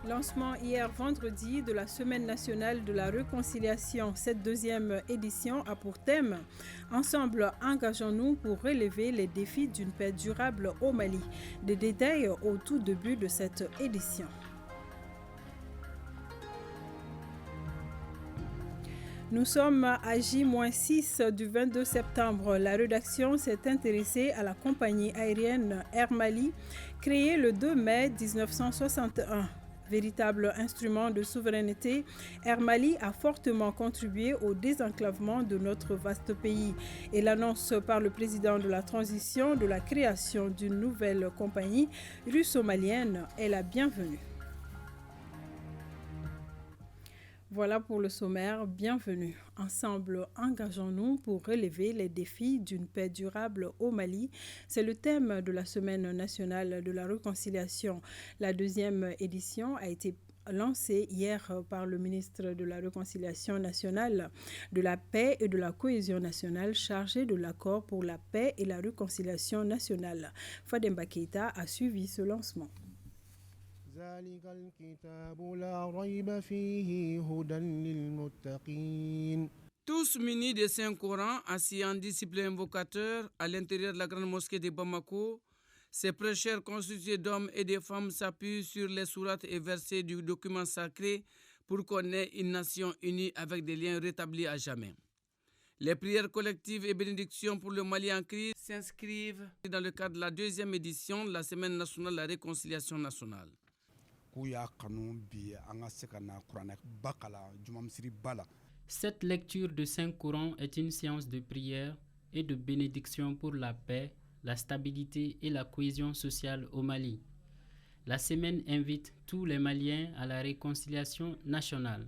Lancement hier vendredi de la Semaine nationale de la réconciliation. Cette deuxième édition a pour thème « Ensemble, engageons-nous pour relever les défis d'une paix durable au Mali ». Des détails au tout début de cette édition. Nous sommes à J-6 du 22 septembre. La rédaction s'est intéressée à la compagnie aérienne Air Mali, créée le 2 mai 1961. Véritable instrument de souveraineté, Air Mali a fortement contribué au désenclavement de notre vaste pays. Et l'annonce par le président de la transition de la création d'une nouvelle compagnie russo-malienne est la bienvenue. Voilà pour le sommaire, bienvenue. Ensemble, engageons-nous pour relever les défis d'une paix durable au Mali. C'est le thème de la Semaine nationale de la réconciliation. La deuxième édition a été lancée hier par le ministre de la Réconciliation nationale, de la paix et de la cohésion nationale chargé de l'accord pour la paix et la réconciliation nationale. Fademba Keïta a suivi ce lancement. Tous munis de Saint-Coran, assis en disciple invocateur à l'intérieur de la grande mosquée de Bamako, ces prêcheurs constitués d'hommes et de femmes s'appuient sur les sourates et versets du document sacré pour qu'on ait une nation unie avec des liens rétablis à jamais. Les prières collectives et bénédictions pour le Mali en crise s'inscrivent dans le cadre de la deuxième édition de la Semaine nationale de la réconciliation nationale. Cette lecture de Saint-Coran est une séance de prière et de bénédiction pour la paix, la stabilité et la cohésion sociale au Mali. La semaine invite tous les Maliens à la réconciliation nationale.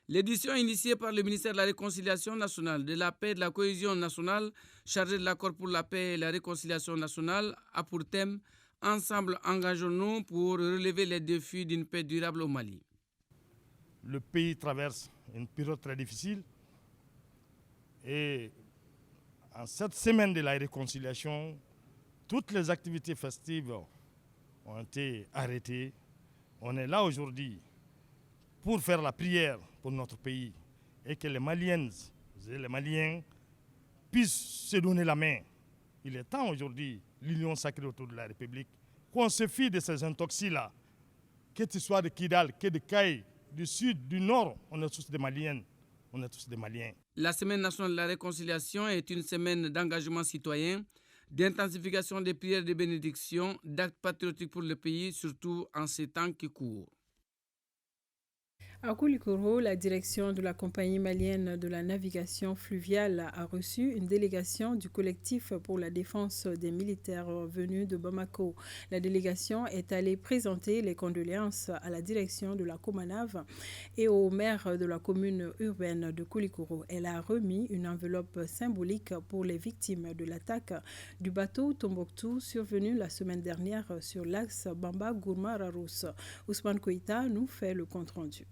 L'édition initiée par le ministère de la Réconciliation nationale, de la paix et de la cohésion nationale, chargé de l'accord pour la paix et la réconciliation nationale, a pour thème « Ensemble, engageons-nous pour relever les défis d'une paix durable au Mali ». Le pays traverse une période très difficile et en cette semaine de la réconciliation, toutes les activités festives ont été arrêtées. On est là aujourd'hui pour faire la prière pour notre pays et que les Maliennes et les Maliens puissent se donner la main. Il est temps aujourd'hui, l'union sacrée autour de la République, qu'on se fie de ces intoxis-là, que tu sois de Kidal, que de Kaï, du sud, du nord, on est tous des Maliennes, on est tous des Maliens. La Semaine nationale de la réconciliation est une semaine d'engagement citoyen, d'intensification des prières de bénédiction, d'actes patriotiques pour le pays, surtout en ces temps qui courent. À Koulikoro, la direction de la compagnie malienne de la navigation fluviale a reçu une délégation du collectif pour la défense des militaires venus de Bamako. La délégation est allée présenter les condoléances à la direction de la Comanave et au maire de la commune urbaine de Koulikoro. Elle a remis une enveloppe symbolique pour les victimes de l'attaque du bateau Tombouctou survenu la semaine dernière sur l'axe Bamba-Gourma-Rarousse. Ousmane Koïta nous fait le compte-rendu.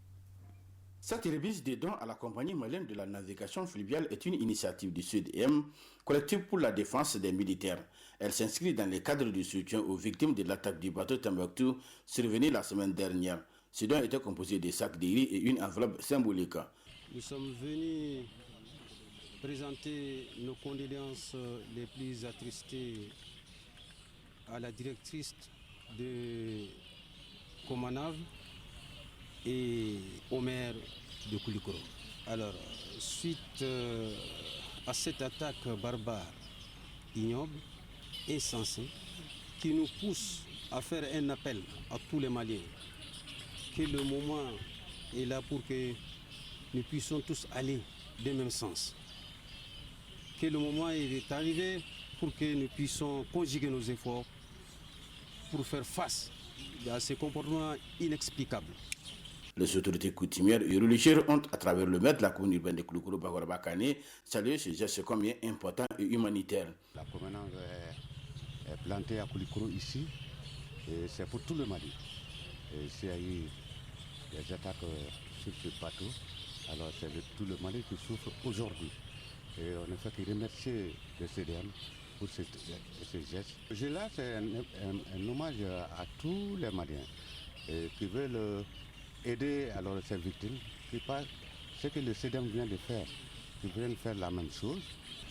Cette remise des dons à la compagnie malienne de la navigation fluviale est une initiative du Sud-EM, collectif pour la défense des militaires. Elle s'inscrit dans le cadre du soutien aux victimes de l'attaque du bateau Tombouctou survenue la semaine dernière. Ce don était composé de sacs de riz et une enveloppe symbolique. Nous sommes venus présenter nos condoléances les plus attristées à la directrice de Comanave et au maire de Koulikoro. Alors, suite à cette attaque barbare, ignoble, insensée, qui nous pousse à faire un appel à tous les Maliens, que le moment est là pour que nous puissions tous aller dans le même sens. Que le moment est arrivé pour que nous puissions conjuguer nos efforts pour faire face à ces comportements inexplicables. Les autorités coutumières et religieuses ont, à travers le maire de la commune urbaine de Koulikoro, Bagora Bakane, salué ce geste comme important et humanitaire. La promenade est plantée à Koulikoro ici, et c'est pour tout le Mali. Et s'il y a eu des attaques sur ce bateau, alors c'est tout le Mali qui souffre aujourd'hui. Et on ne fait que remercier le CDM pour ce geste. Là, c'est un hommage à tous les Maliens qui veulent aider alors ces victimes, qui passent ce que le CDM vient de faire. Ils viennent faire la même chose.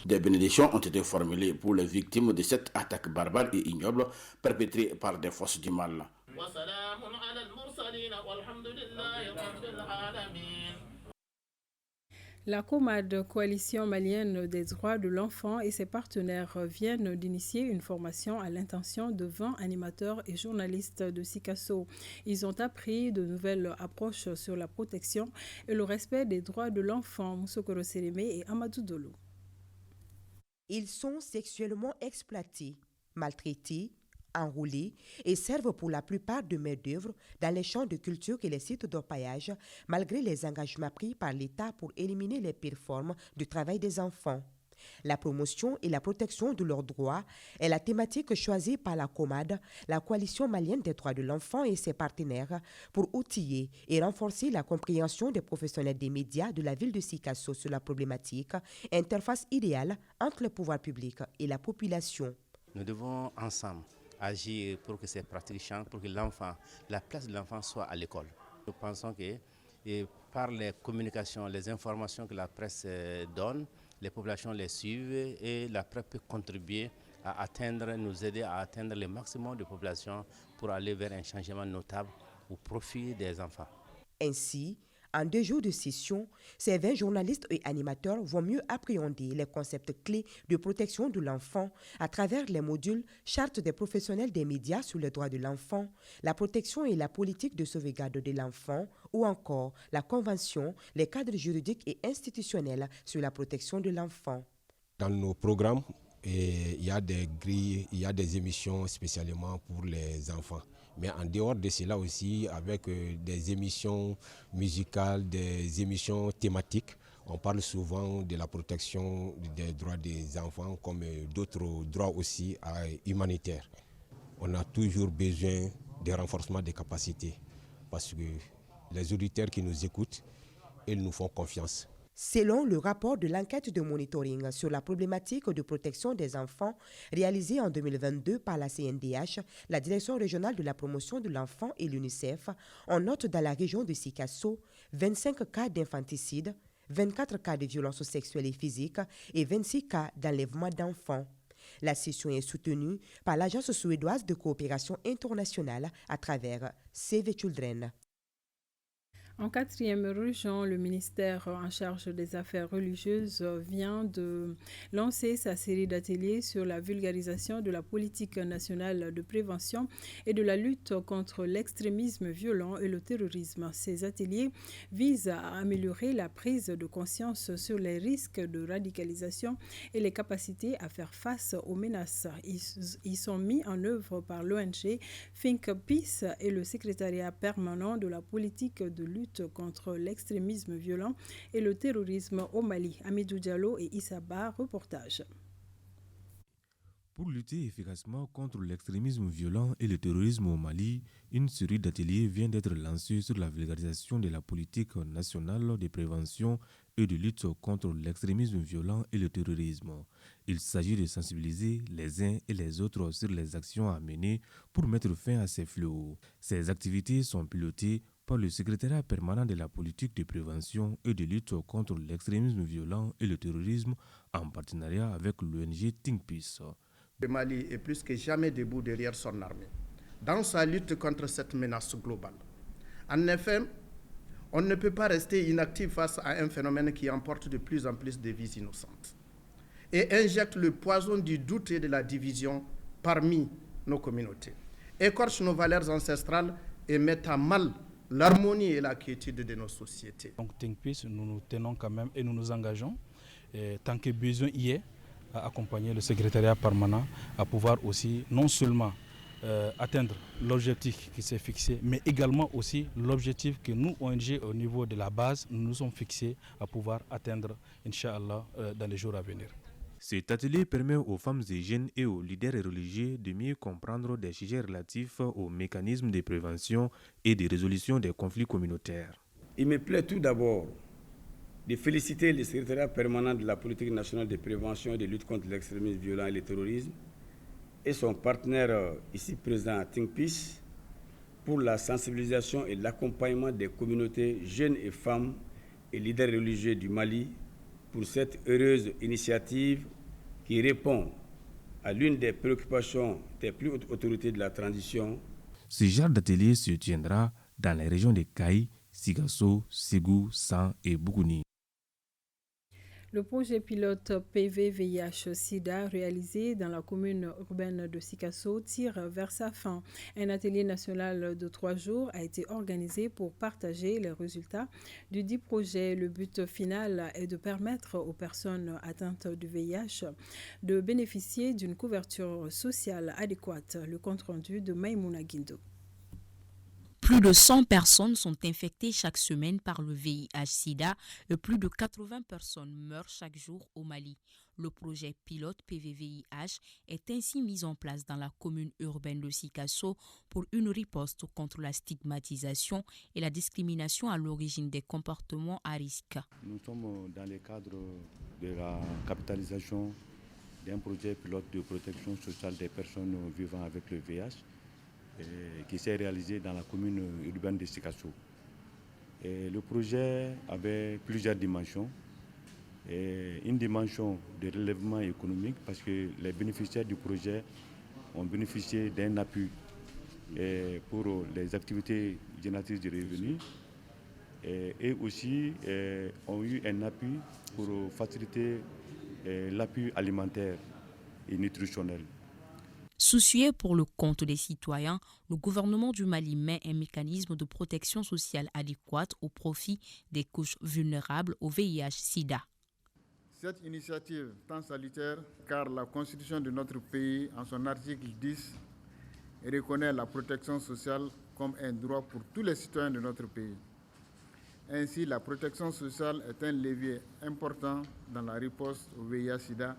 Des bénédictions ont été formulées pour les victimes de cette attaque barbare et ignoble perpétrée par des forces du mal. La COMAD, Coalition malienne des droits de l'enfant, et ses partenaires viennent d'initier une formation à l'intention de 20 animateurs et journalistes de Sikasso. Ils ont appris de nouvelles approches sur la protection et le respect des droits de l'enfant. Moussokoro Sérémé et Amadou Dolo. Ils sont sexuellement exploités, maltraités, enrôlés et servent pour la plupart de main-d'œuvre dans les champs de culture et les sites d'orpaillage, malgré les engagements pris par l'État pour éliminer les pires formes du travail des enfants. La promotion et la protection de leurs droits est la thématique choisie par la COMAD, la Coalition malienne des droits de l'enfant et ses partenaires, pour outiller et renforcer la compréhension des professionnels des médias de la ville de Sikasso sur la problématique, interface idéale entre le pouvoir public et la population. Nous devons ensemble agir pour que ces pratiques changent, pour que la place de l'enfant soit à l'école. Nous pensons que par les communications, les informations que la presse donne, les populations les suivent et la presse peut contribuer à nous aider à atteindre le maximum de population pour aller vers un changement notable au profit des enfants. Ainsi, en 2 jours de session, ces 20 journalistes et animateurs vont mieux appréhender les concepts clés de protection de l'enfant à travers les modules Charte des professionnels des médias sur les droits de l'enfant, la protection et la politique de sauvegarde de l'enfant ou encore la Convention, les cadres juridiques et institutionnels sur la protection de l'enfant. Dans nos programmes, il y a des grilles, il y a des émissions spécialement pour les enfants. Mais en dehors de cela aussi, avec des émissions musicales, des émissions thématiques, on parle souvent de la protection des droits des enfants comme d'autres droits aussi humanitaires. On a toujours besoin de renforcement des capacités parce que les auditeurs qui nous écoutent, ils nous font confiance. Selon le rapport de l'enquête de monitoring sur la problématique de protection des enfants réalisé en 2022 par la CNDH, la Direction régionale de la promotion de l'enfant et l'UNICEF, on note dans la région de Sikasso 25 cas d'infanticide, 24 cas de violences sexuelles et physiques et 26 cas d'enlèvement d'enfants. La session est soutenue par l'Agence suédoise de coopération internationale à travers Save Children. En 4e région, le ministère en charge des affaires religieuses vient de lancer sa série d'ateliers sur la vulgarisation de la politique nationale de prévention et de la lutte contre l'extrémisme violent et le terrorisme. Ces ateliers visent à améliorer la prise de conscience sur les risques de radicalisation et les capacités à faire face aux menaces. Ils sont mis en œuvre par l'ONG Think Peace et le secrétariat permanent de la politique de lutte contre l'extrémisme violent et le terrorisme au Mali. Amidou Diallo et Issaba, reportage. Pour lutter efficacement contre l'extrémisme violent et le terrorisme au Mali, une série d'ateliers vient d'être lancée sur la vulgarisation de la politique nationale de prévention et de lutte contre l'extrémisme violent et le terrorisme. Il s'agit de sensibiliser les uns et les autres sur les actions à mener pour mettre fin à ces fléaux. Ces activités sont pilotées par le secrétariat permanent de la politique de prévention et de lutte contre l'extrémisme violent et le terrorisme en partenariat avec l'ONG Think Peace. Le Mali est plus que jamais debout derrière son armée, dans sa lutte contre cette menace globale. En effet, on ne peut pas rester inactif face à un phénomène qui emporte de plus en plus de vies innocentes et injecte le poison du doute et de la division parmi nos communautés, écorche nos valeurs ancestrales et met à mal l'harmonie et la quiétude de nos sociétés. Donc, Think Peace, nous nous tenons quand même et nous nous engageons, tant que besoin y est, à accompagner le secrétariat permanent à pouvoir aussi non seulement atteindre l'objectif qui s'est fixé, mais également aussi l'objectif que nous, ONG, au niveau de la base, nous nous sommes fixés à pouvoir atteindre, Inch'Allah, dans les jours à venir. Cet atelier permet aux femmes et jeunes et aux leaders religieux de mieux comprendre des sujets relatifs aux mécanismes de prévention et de résolution des conflits communautaires. Il me plaît tout d'abord de féliciter le secrétariat permanent de la politique nationale de prévention et de lutte contre l'extrémisme violent et le terrorisme et son partenaire ici présent à Think Peace pour la sensibilisation et l'accompagnement des communautés jeunes et femmes et leaders religieux du Mali pour cette heureuse initiative qui répond à l'une des préoccupations des plus hautes autorités de la transition. Ce genre d'atelier se tiendra dans les régions de Kaï, Sigasso, Ségou, San et Bougouni. Le projet pilote PV-VIH-Sida réalisé dans la commune urbaine de Sikasso tire vers sa fin. Un atelier national de 3 jours a été organisé pour partager les résultats du dit projet. Le but final est de permettre aux personnes atteintes du VIH de bénéficier d'une couverture sociale adéquate. Le compte-rendu de Maïmouna Guindo. Plus de 100 personnes sont infectées chaque semaine par le VIH-Sida et plus de 80 personnes meurent chaque jour au Mali. Le projet pilote PV-VIH est ainsi mis en place dans la commune urbaine de Sikasso pour une riposte contre la stigmatisation et la discrimination à l'origine des comportements à risque. Nous sommes dans le cadre de la capitalisation d'un projet pilote de protection sociale des personnes vivant avec le VIH. Qui s'est réalisé dans la commune urbaine de Sikasso. Le projet avait plusieurs dimensions. Une dimension de relèvement économique parce que les bénéficiaires du projet ont bénéficié d'un appui pour les activités génératrices de revenus et aussi ont eu un appui pour faciliter l'appui alimentaire et nutritionnel. Soucieux pour le compte des citoyens, le gouvernement du Mali met un mécanisme de protection sociale adéquate au profit des couches vulnérables au VIH-Sida. Cette initiative tant salutaire car la Constitution de notre pays, en son article 10, reconnaît la protection sociale comme un droit pour tous les citoyens de notre pays. Ainsi, la protection sociale est un levier important dans la riposte au VIH-Sida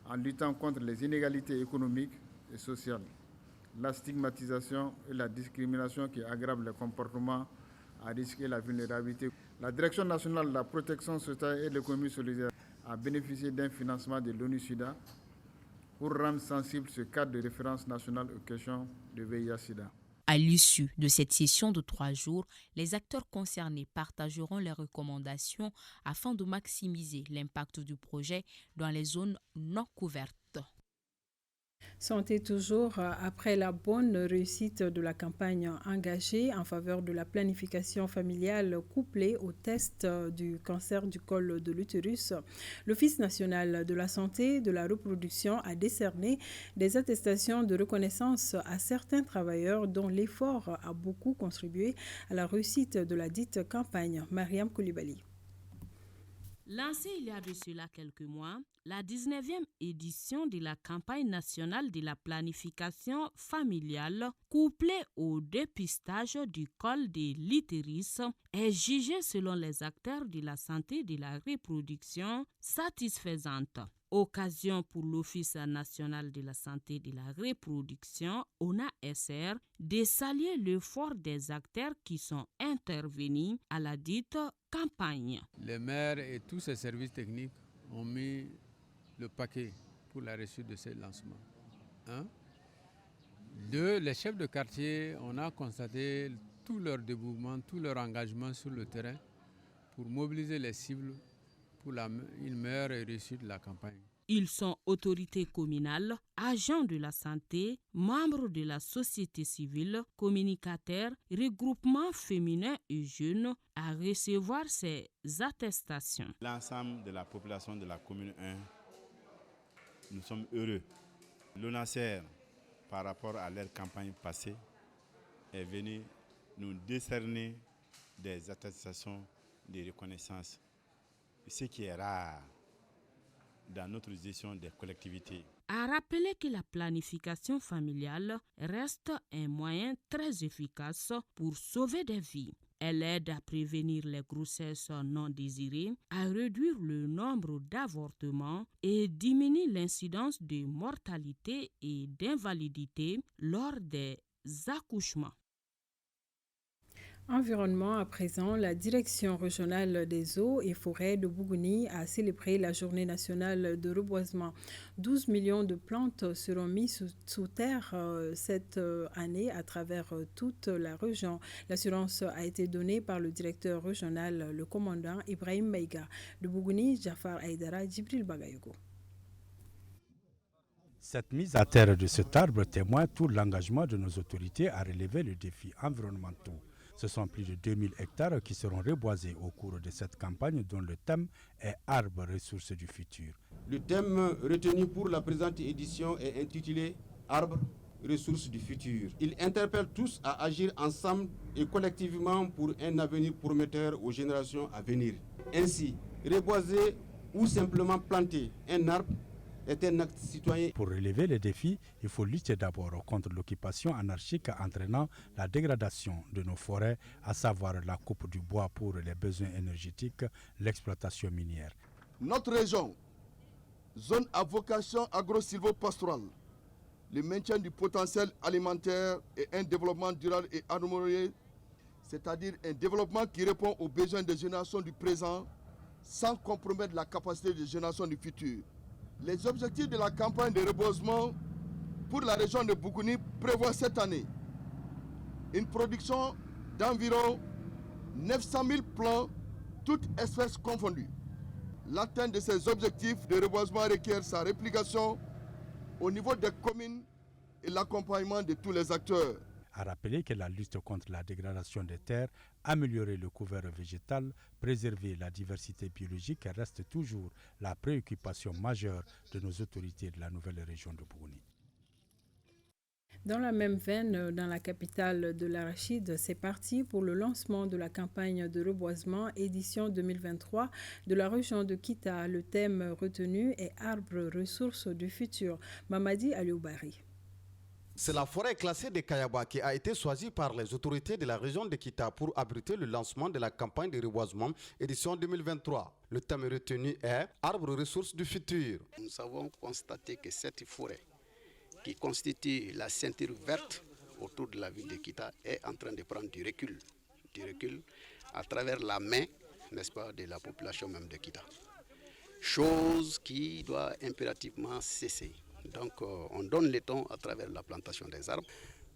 en luttant contre les inégalités économiques et sociales, la stigmatisation et la discrimination qui aggravent les comportements à risque et la vulnérabilité. La Direction nationale de la protection sociale et de l'économie solidaire a bénéficié d'un financement de l'ONU-SIDA pour rendre sensible ce cadre de référence national aux questions de VIH-Sida. À l'issue de cette session de 3 jours, les acteurs concernés partageront les recommandations afin de maximiser l'impact du projet dans les zones non couvertes. Santé toujours, après la bonne réussite de la campagne engagée en faveur de la planification familiale couplée au test du cancer du col de l'utérus, l'Office national de la santé de la reproduction a décerné des attestations de reconnaissance à certains travailleurs dont l'effort a beaucoup contribué à la réussite de la dite campagne. Mariam Koulibaly. Lancée il y a de cela quelques mois, la 19e édition de la campagne nationale de la planification familiale couplée au dépistage du col de l'utérus est jugée selon les acteurs de la santé de la reproduction satisfaisante. Occasion pour l'Office national de la santé de la reproduction, ONASR, de saluer l'effort des acteurs qui sont intervenus à la dite campagne. Les maires et tous ces services techniques ont mis le paquet pour la réussite de ce lancement. 2, les chefs de quartier, on a constaté tout leur dévouement, tout leur engagement sur le terrain pour mobiliser les cibles pour une meilleure réussite de la campagne. Ils sont autorités communales, agents de la santé, membres de la société civile, communicateurs, regroupements féminins et jeunes à recevoir ces attestations. L'ensemble de la population de la commune 1, nous sommes heureux. L'ONASR, par rapport à leur campagne passée, est venu nous décerner des attestations de reconnaissance, ce qui est rare dans notre gestion des collectivités. A rappeler que la planification familiale reste un moyen très efficace pour sauver des vies. Elle aide à prévenir les grossesses non désirées, à réduire le nombre d'avortements et diminue l'incidence de mortalité et d'invalidité lors des accouchements. Environnement à présent, la direction régionale des eaux et forêts de Bougouni a célébré la journée nationale de reboisement. 12 millions de plantes seront mises sous terre cette année à travers toute la région. L'assurance a été donnée par le directeur régional, le commandant Ibrahim Maïga. De Bougouni, Jafar Aïdara, Djibril Bagayogo. Cette mise à terre de cet arbre témoigne tout l'engagement de nos autorités à relever les défis environnementaux. Ce sont plus de 2000 hectares qui seront reboisés au cours de cette campagne dont le thème est « Arbres, ressources du futur ». Le thème retenu pour la présente édition est intitulé « Arbres, ressources du futur ». Il interpelle tous à agir ensemble et collectivement pour un avenir prometteur aux générations à venir. Ainsi, reboiser ou simplement planter un arbre est un acte citoyen. Pour relever les défis, il faut lutter d'abord contre l'occupation anarchique entraînant la dégradation de nos forêts, à savoir la coupe du bois pour les besoins énergétiques, l'exploitation minière. Notre région, zone à vocation agro-silvo-pastorale, le maintien du potentiel alimentaire et un développement durable et harmonieux, c'est-à-dire un développement qui répond aux besoins des générations du présent sans compromettre la capacité des générations du futur. Les objectifs de la campagne de reboisement pour la région de Bougouni prévoient cette année une production d'environ 900 000 plants, toutes espèces confondues. L'atteinte de ces objectifs de reboisement requiert sa réplication au niveau des communes et l'accompagnement de tous les acteurs. À rappeler que la lutte contre la dégradation des terres, améliorer le couvert végétal, préserver la diversité biologique reste toujours la préoccupation majeure de nos autorités de la nouvelle région de Bougouni. Dans la même veine, dans la capitale de l'Arachide, c'est parti pour le lancement de la campagne de reboisement édition 2023 de la région de Kita. Le thème retenu est « Arbres, ressources du futur ». Mamadi Alioubari. C'est la forêt classée de Kayaba qui a été choisie par les autorités de la région de Kita pour abriter le lancement de la campagne de reboisement édition 2023. Le thème retenu est « Arbres, ressources du futur ». Nous avons constaté que cette forêt qui constitue la ceinture verte autour de la ville de Kita est en train de prendre du recul à travers la main, n'est-ce pas, de la population même de Kita. Chose qui doit impérativement cesser. Donc on donne le ton à travers la plantation des arbres.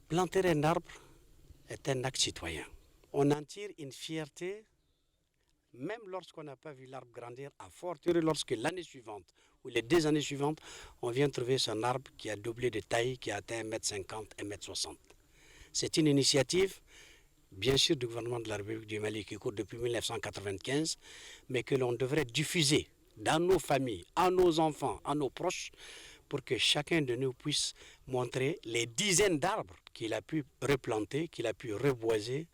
Planter un arbre est un acte citoyen. On en tire une fierté, même lorsqu'on n'a pas vu l'arbre grandir, à fortiori lorsque l'année suivante ou les 2 années suivantes, on vient trouver son arbre qui a doublé de taille, qui a atteint 1,50 m, 1,60 m. C'est une initiative, bien sûr, du gouvernement de la République du Mali qui court depuis 1995, mais que l'on devrait diffuser dans nos familles, à nos enfants, à nos proches, pour que chacun de nous puisse montrer les dizaines d'arbres qu'il a pu replanter, qu'il a pu reboiser,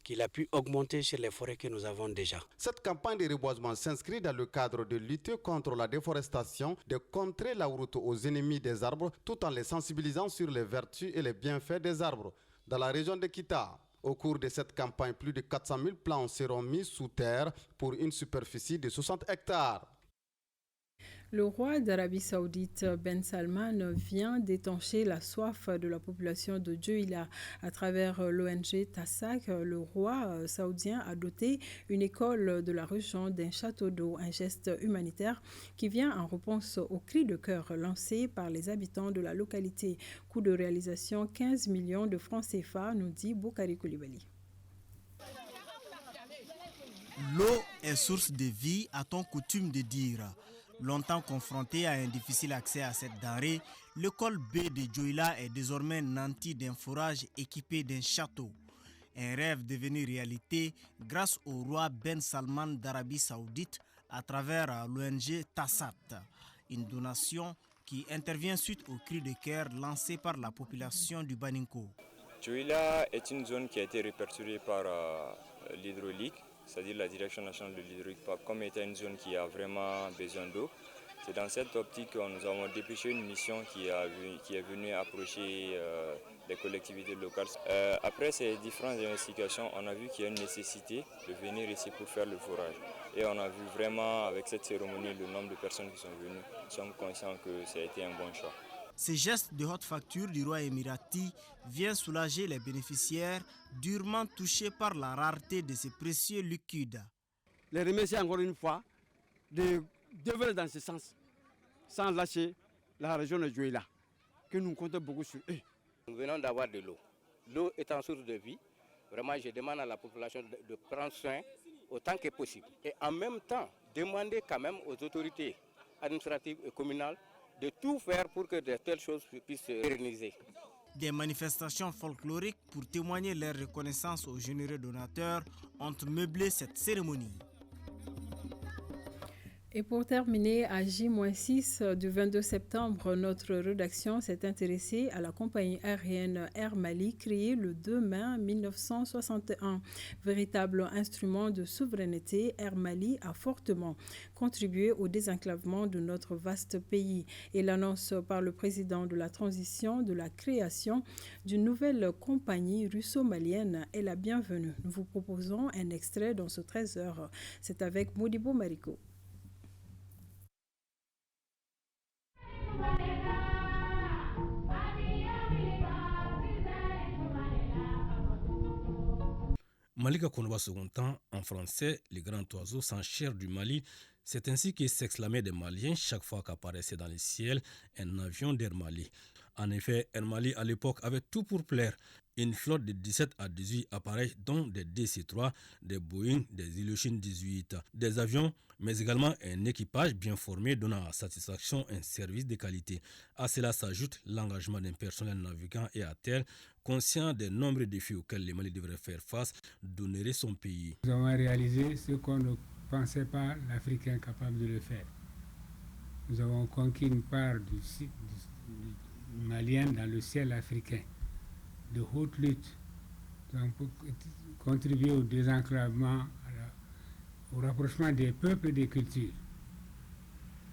qu'il a pu augmenter sur les forêts que nous avons déjà. Cette campagne de reboisement s'inscrit dans le cadre de lutter contre la déforestation, de contrer la route aux ennemis des arbres, tout en les sensibilisant sur les vertus et les bienfaits des arbres. Dans la région de Kita, au cours de cette campagne, plus de 400 000 plants seront mis sous terre pour une superficie de 60 hectares. Le roi d'Arabie Saoudite Ben Salman vient d'étancher la soif de la population de Djouila. À travers l'ONG Tassak, le roi saoudien a doté une école de la région d'un château d'eau, un geste humanitaire qui vient en réponse aux cris de cœur lancés par les habitants de la localité. Coût de réalisation 15 millions de francs CFA, nous dit Boukari Koulibaly. L'eau est source de vie, a-t-on coutume de dire. Longtemps confronté à un difficile accès à cette denrée, l'école B de Djouila est désormais nantie d'un forage équipé d'un château. Un rêve devenu réalité grâce au roi Ben Salman d'Arabie Saoudite à travers l'ONG Tassat. Une donation qui intervient suite aux cris de cœur lancés par la population du Baninko. Djouila est une zone qui a été répertoriée par l'hydraulique, c'est-à-dire la Direction nationale de l'hydraulique, comme étant une zone qui a vraiment besoin d'eau. C'est dans cette optique que nous avons dépêché une mission qui est venue approcher les collectivités locales. Après ces différentes investigations, on a vu qu'il y a une nécessité de venir ici pour faire le forage. Et on a vu vraiment avec cette cérémonie le nombre de personnes qui sont venues. Nous sommes conscients que ça a été un bon choix. Ce geste de haute facture du roi émirati vient soulager les bénéficiaires durement touchés par la rareté de ces précieux liquides. Les remercier encore une fois de développer dans ce sens, sans lâcher la région de Dioula, que nous comptons beaucoup sur eux. Nous venons d'avoir de l'eau. L'eau est en source de vie. Vraiment, je demande à la population de prendre soin autant que possible. Et en même temps, demander quand même aux autorités administratives et communales de tout faire pour que de telles choses puissent se réaliser. Des manifestations folkloriques pour témoigner leur reconnaissance aux généreux donateurs ont meublé cette cérémonie. Et pour terminer, à J-6 du 22 septembre, notre rédaction s'est intéressée à la compagnie aérienne Air Mali créée le 2 mai 1961. Véritable instrument de souveraineté, Air Mali a fortement contribué au désenclavement de notre vaste pays. Et l'annonce par le président de la transition de la création d'une nouvelle compagnie russo-malienne est la bienvenue. Nous vous proposons un extrait dans ce 13h. C'est avec Modibo Mariko. Malika Konoba second temps, en français, les grands oiseaux s'enchèrent du Mali. C'est ainsi que s'exclamaient des Maliens chaque fois qu'apparaissait dans le ciel un avion d'Air Mali. En effet, Air Mali à l'époque avait tout pour plaire. Une flotte de 17 à 18 appareils, dont des DC-3, des Boeing, des Ilyushin 18, des avions, mais également un équipage bien formé donnant à satisfaction un service de qualité. À cela s'ajoute l'engagement d'un personnel navigant et à terre, conscient des nombreux défis auxquels le Mali devrait faire face, d'honorer son pays. Nous avons réalisé ce qu'on ne pensait pas l'Africain capable de le faire. Nous avons conquis une part du malien dans le ciel africain, de haute lutte, pour contribuer au désenclavement, au rapprochement des peuples et des cultures.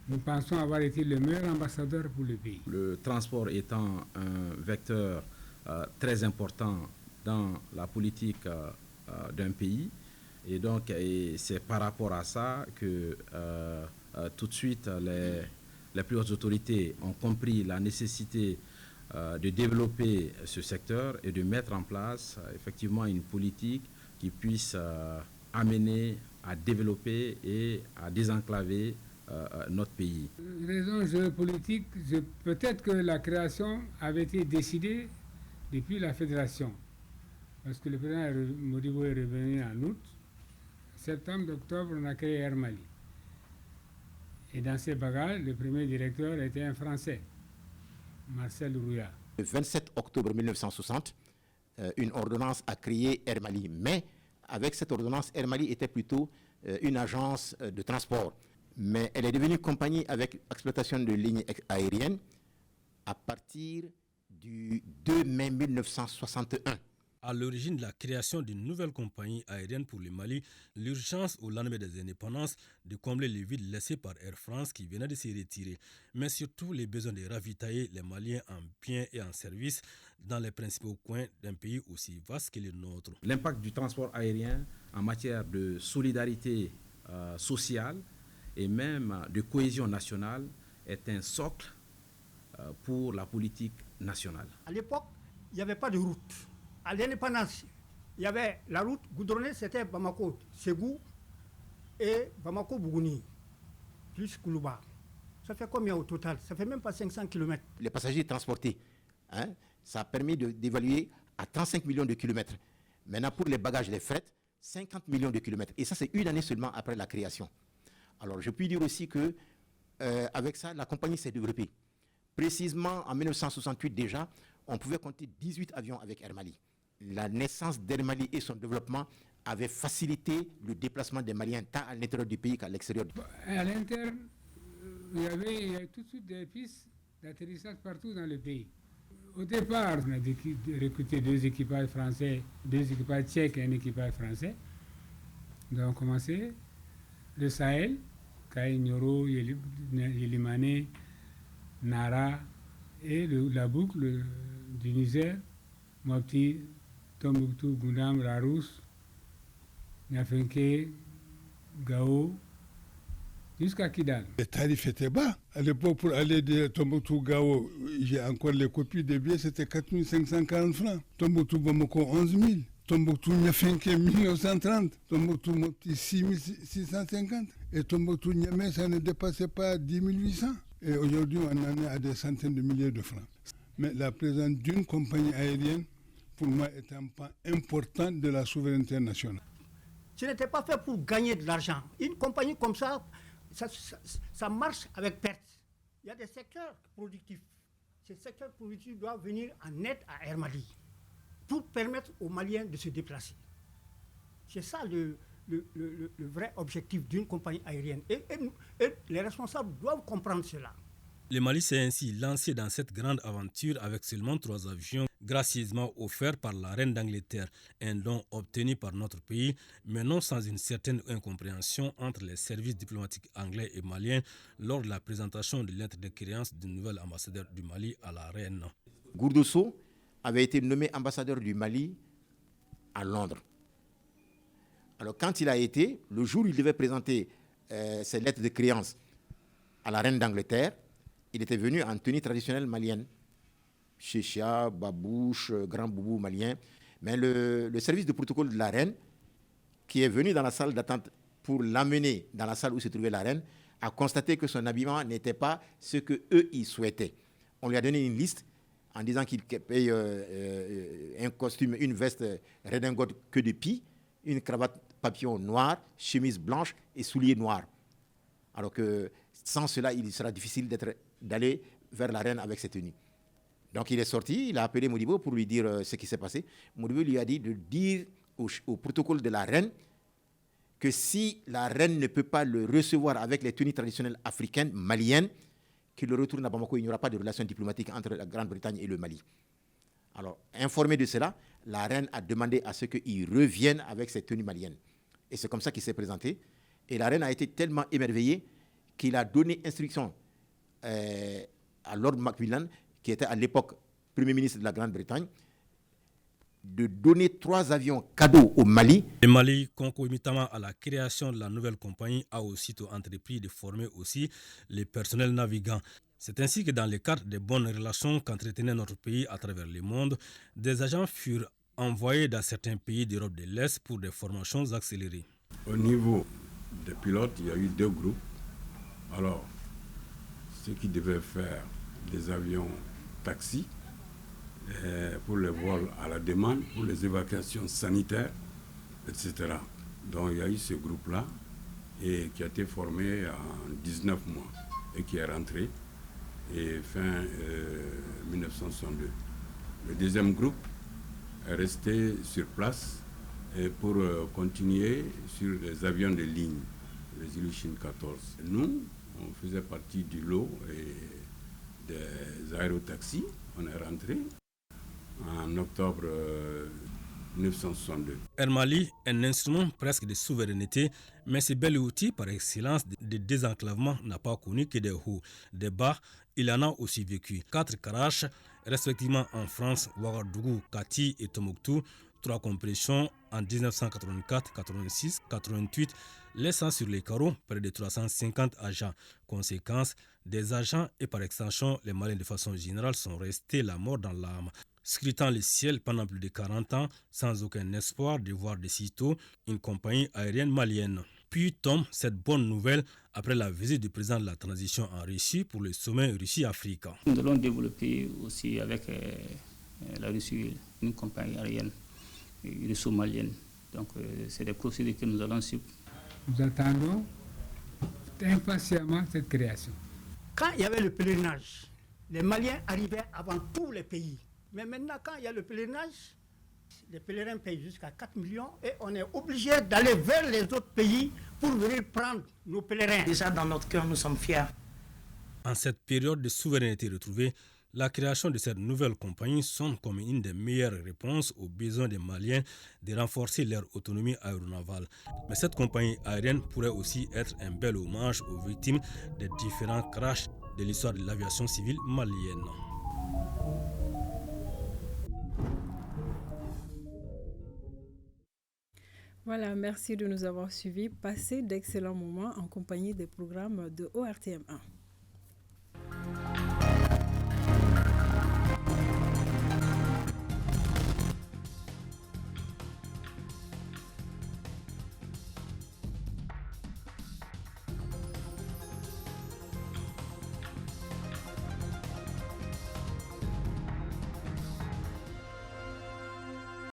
Nous pensons avoir été le meilleur ambassadeur pour le pays. Le transport étant un vecteur très important dans la politique d'un pays, et donc c'est par rapport à ça que tout de suite les plus hautes autorités ont compris la nécessité de développer ce secteur et de mettre en place effectivement une politique qui puisse amener à développer et à désenclaver notre pays. Raison géopolitique, peut-être que la création avait été décidée depuis la fédération, parce que le président Modibo est revenu en août. Septembre, octobre, on a créé Air Mali. Et dans ces bagages, le premier directeur était un Français, Marcel Rouya. Le 27 octobre 1960, une ordonnance a créé Air Mali. Mais avec cette ordonnance, Air Mali était plutôt une agence de transport. Mais elle est devenue compagnie avec exploitation de lignes aériennes à partir du 2 mai 1961. À l'origine de la création d'une nouvelle compagnie aérienne pour le Mali, l'urgence au lendemain des indépendances de combler les vides laissés par Air France qui venait de se retirer, mais surtout les besoins de ravitailler les Maliens en biens et en services dans les principaux coins d'un pays aussi vaste que le nôtre. L'impact du transport aérien en matière de solidarité sociale et même de cohésion nationale est un socle pour la politique nationale. À l'époque, il n'y avait pas de route. À l'indépendance, il y avait la route goudronnée, c'était Bamako-Ségou et Bamako-Bougouni, plus Koulouba. Ça fait combien au total? Ça fait même pas 500 km. Les passagers transportés, ça a permis d'évaluer à 35 millions de kilomètres. Maintenant, pour les bagages, les fret, 50 millions de kilomètres. Et ça, c'est une année seulement après la création. Alors, je puis dire aussi que avec ça, la compagnie s'est développée. Précisément, en 1968 déjà, on pouvait compter 18 avions avec Air Mali. La naissance d'Air Mali et son développement avaient facilité le déplacement des Maliens tant à l'intérieur du pays qu'à l'extérieur. À l'intérieur, il y avait tout de suite des pistes d'atterrissage partout dans le pays. Au départ, on a recruté 2 équipages français, 2 équipages tchèques et un équipage français. Nous avons commencé le Sahel, Kaï-Nyoro, Yelimane, Nara et la boucle du Niger, Mopti, Tombouctou, Goundam, Larousse, Niafenke, Gao, jusqu'à Kidal. Les tarifs étaient bas. À l'époque, pour aller de Tombouctou Gao, j'ai encore les copies des billets, c'était 4 540 francs. Tombouctou Bamako, 11 000. Tombouctou Niafenke, 1930. Tombouctou Mopti, 6 650. Et Tombouctou Niamey, ça ne dépassait pas 10 800. Et aujourd'hui, on en est à des centaines de milliers de francs. Mais la présence d'une compagnie aérienne, pour moi, est un pas important de la souveraineté nationale. Ce n'était pas fait pour gagner de l'argent. Une compagnie comme ça, ça marche avec perte. Il y a des secteurs productifs. Ces secteurs productifs doivent venir en aide à Air Mali pour permettre aux Maliens de se déplacer. C'est ça le vrai objectif d'une compagnie aérienne. Et les responsables doivent comprendre cela. Le Mali s'est ainsi lancé dans cette grande aventure avec seulement 3 avions gracieusement offerts par la reine d'Angleterre, un don obtenu par notre pays, mais non sans une certaine incompréhension entre les services diplomatiques anglais et maliens lors de la présentation de lettre de créance du nouvel ambassadeur du Mali à la reine. Gourdosso avait été nommé ambassadeur du Mali à Londres. Alors quand il a été, le jour où il devait présenter ses lettres de créance à la reine d'Angleterre, il était venu en tenue traditionnelle malienne. Chéchia, babouche, grand boubou malien. Mais le service de protocole de la reine, qui est venu dans la salle d'attente pour l'amener dans la salle où se trouvait la reine, a constaté que son habillement n'était pas ce qu'eux, ils souhaitaient. On lui a donné une liste en disant qu'il paye un costume, une veste redingote queue de pie, une cravate papillon noire, chemise blanche et souliers noirs. Alors que sans cela, il sera difficile d'aller vers la reine avec ses tenues. Donc il est sorti, il a appelé Modibo pour lui dire ce qui s'est passé. Modibo lui a dit de dire au protocole de la reine que si la reine ne peut pas le recevoir avec les tenues traditionnelles africaines, maliennes, qu'il le retourne à Bamako, il n'y aura pas de relations diplomatiques entre la Grande-Bretagne et le Mali. Alors, informé de cela, la reine a demandé à ce qu'il revienne avec ses tenues maliennes. Et c'est comme ça qu'il s'est présenté. Et la reine a été tellement émerveillée qu'il a donné instruction à Lord Macmillan, qui était à l'époque Premier ministre de la Grande-Bretagne, de donner 3 avions cadeaux au Mali. Le Mali, concomitamment à la création de la nouvelle compagnie, a aussitôt entrepris de former aussi les personnels navigants. C'est ainsi que dans le cadre des bonnes relations qu'entretenait notre pays à travers le monde, des agents furent envoyés dans certains pays d'Europe de l'Est pour des formations accélérées. Au niveau des pilotes, il y a eu 2 groupes. Alors, ceux qui devaient faire des avions taxis pour les vols à la demande, pour les évacuations sanitaires, etc. Donc il y a eu ce groupe-là et qui a été formé en 19 mois et qui est rentré et fin 1962. Le deuxième groupe est resté sur place et pour continuer sur les avions de ligne, les Ilyushin 14. Nous, on faisait partie du lot et des aérotaxis. On est rentré en octobre 1962. Air Mali est un instrument presque de souveraineté, mais ce bel outil par excellence de désenclavement n'a pas connu que des hauts. Des bas, il en a aussi vécu. 4 crashs, respectivement en France, Ouagadougou, Kati et Tombouctou, 3 compressions en 1984, 86, 88, laissant sur les carreaux près de 350 agents. Conséquence, des agents et par extension, les Maliens de façon générale sont restés la mort dans l'âme, scrutant le ciel pendant plus de 40 ans sans aucun espoir de voir de sitôt une compagnie aérienne malienne. Puis tombe cette bonne nouvelle après la visite du président de la transition en Russie pour le sommet Russie-Afrique. Nous allons développer aussi avec la Russie une compagnie aérienne russo-malienne. Donc c'est des procédures que nous allons suivre. Nous attendons impatiemment cette création. Quand il y avait le pèlerinage, les Maliens arrivaient avant tous les pays. Mais maintenant, quand il y a le pèlerinage, les pèlerins payent jusqu'à 4 millions et on est obligé d'aller vers les autres pays pour venir prendre nos pèlerins. Déjà dans notre cœur, nous sommes fiers. En cette période de souveraineté retrouvée, la création de cette nouvelle compagnie sonne comme une des meilleures réponses aux besoins des Maliens de renforcer leur autonomie aéronavale. Mais cette compagnie aérienne pourrait aussi être un bel hommage aux victimes des différents crashs de l'histoire de l'aviation civile malienne. Voilà, merci de nous avoir suivis. Passez d'excellents moments en compagnie des programmes de ORTM1.